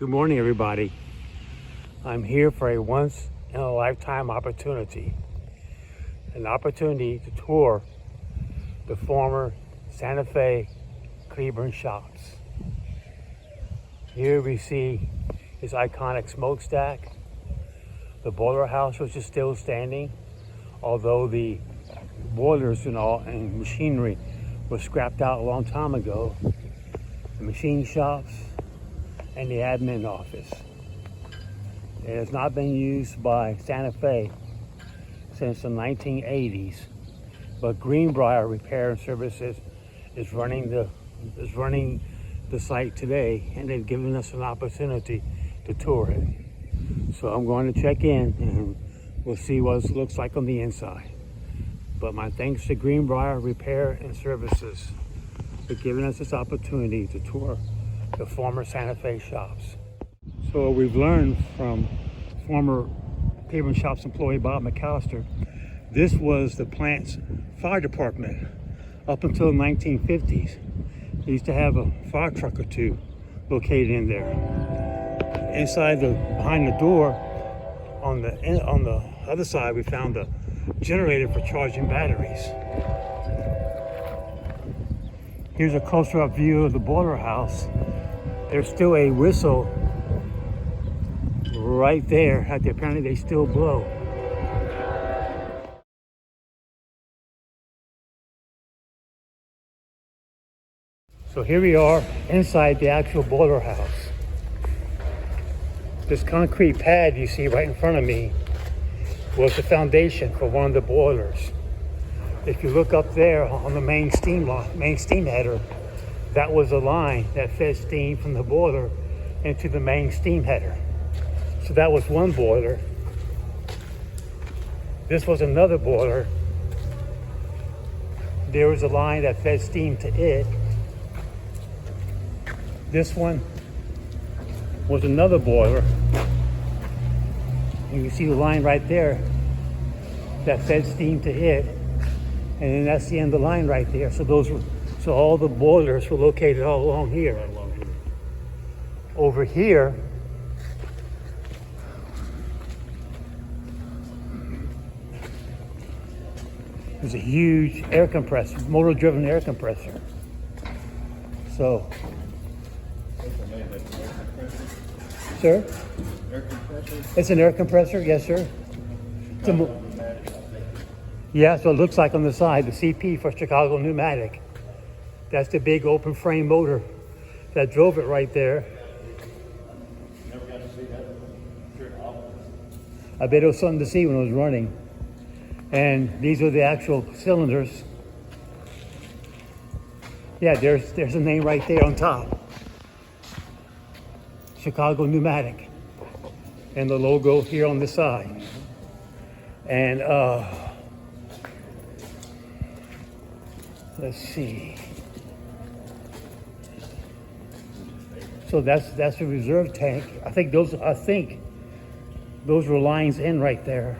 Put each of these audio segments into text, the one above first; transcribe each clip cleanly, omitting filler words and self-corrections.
Good morning, everybody. I'm here for a once-in-a-lifetime opportunity. An opportunity to tour the former Santa Fe Cleburne Shops. Here we see his iconic smokestack, the boiler house, which is still standing, although the boilers and machinery was scrapped out a long time ago. The machine shops and the admin office. It has not been used by Santa Fe since the 1980s, but Greenbrier Repair and Services is running the site today, and they've given us an opportunity to tour it. So I'm going to check in and we'll see what it looks like on the inside. But my thanks to Greenbrier Repair and Services for giving us this opportunity to tour the former Santa Fe shops. So we've learned from former Cleburne Shops employee Bob McAllister, this was the plant's fire department up until the 1950s. They used to have a fire truck or two located in there. Behind the door, on the other side, we found a generator for charging batteries. Here's a closer up view of the boiler house. There's still a whistle right there. Apparently they still blow. So here we are inside the actual boiler house. This concrete pad you see right in front of me was the foundation for one of the boilers. If you look up there on the main steam header, that was a line that fed steam from the boiler into the main steam header. So that was one boiler. This was another boiler. There was a line that fed steam to it. This one was another boiler. And you see the line right there that fed steam to it. And then that's the end of the line right there. So all the boilers were located all along here. Over here, there's a huge air compressor, motor-driven air compressor. So, sir? Air compressor? It's an air compressor, yes, sir. Yeah, so it looks like on the side, the CP for Chicago Pneumatic. That's the big open frame motor that drove it right there. Never got to see that. I bet it was something to see when it was running. And these are the actual cylinders. Yeah, there's a name right there on top. Chicago Pneumatic. And the logo here on the side. And let's see. So that's a reserve tank. I think those were lines in right there.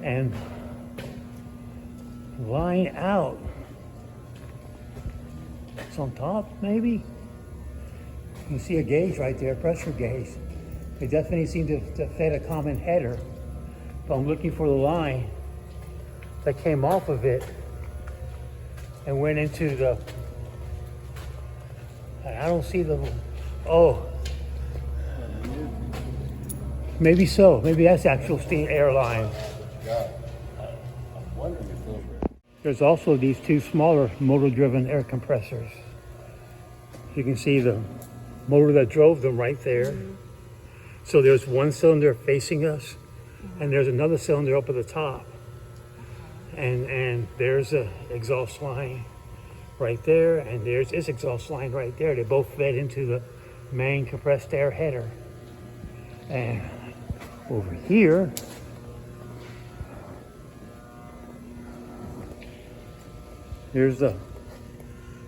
And line out. It's on top, maybe? You can see a gauge right there, pressure gauge. They definitely seem to have fed a common header. But I'm looking for the line that came off of it and went into the, I don't see the, oh. Maybe so, maybe that's actual steam air line. I'm wondering if those were. There's also these two smaller motor-driven air compressors. You can see the motor that drove them right there. So there's one cylinder facing us, and there's another cylinder up at the top. And there's a exhaust line right there, and there's this exhaust line right there. They both fed into the main compressed air header. And over here, here's the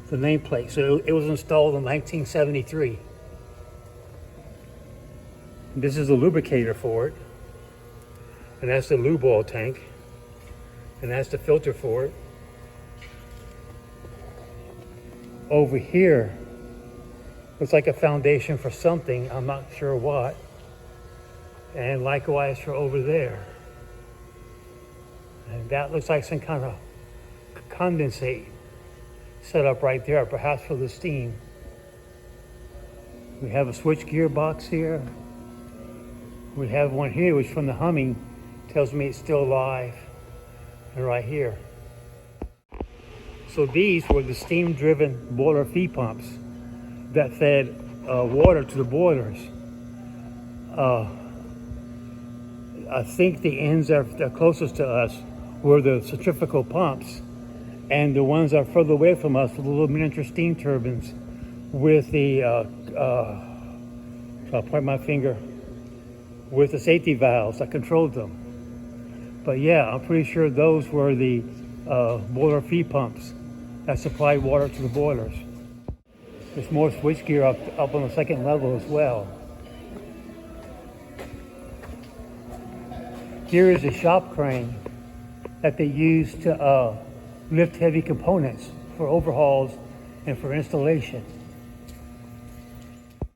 nameplate. So it was installed in 1973. This is the lubricator for it. And that's the lube oil tank. And that's the filter for it. Over here Looks like a foundation for something, I'm not sure what. And likewise for over there. And that looks like some kind of condensate set up right there, perhaps for the steam. We have a switch gear box here. We have one here which from the humming tells me it's still alive. And right here. So these were the steam-driven boiler feed pumps that fed water to the boilers. I think the ends that are closest to us were the centrifugal pumps, and the ones that are further away from us were the little miniature steam turbines with the, so I'll point my finger, with the safety valves that controlled them. But yeah, I'm pretty sure those were the boiler feed pumps that supplied water to the boilers. There's more switchgear up on the second level as well. Here is a shop crane that they use to lift heavy components for overhauls and for installation.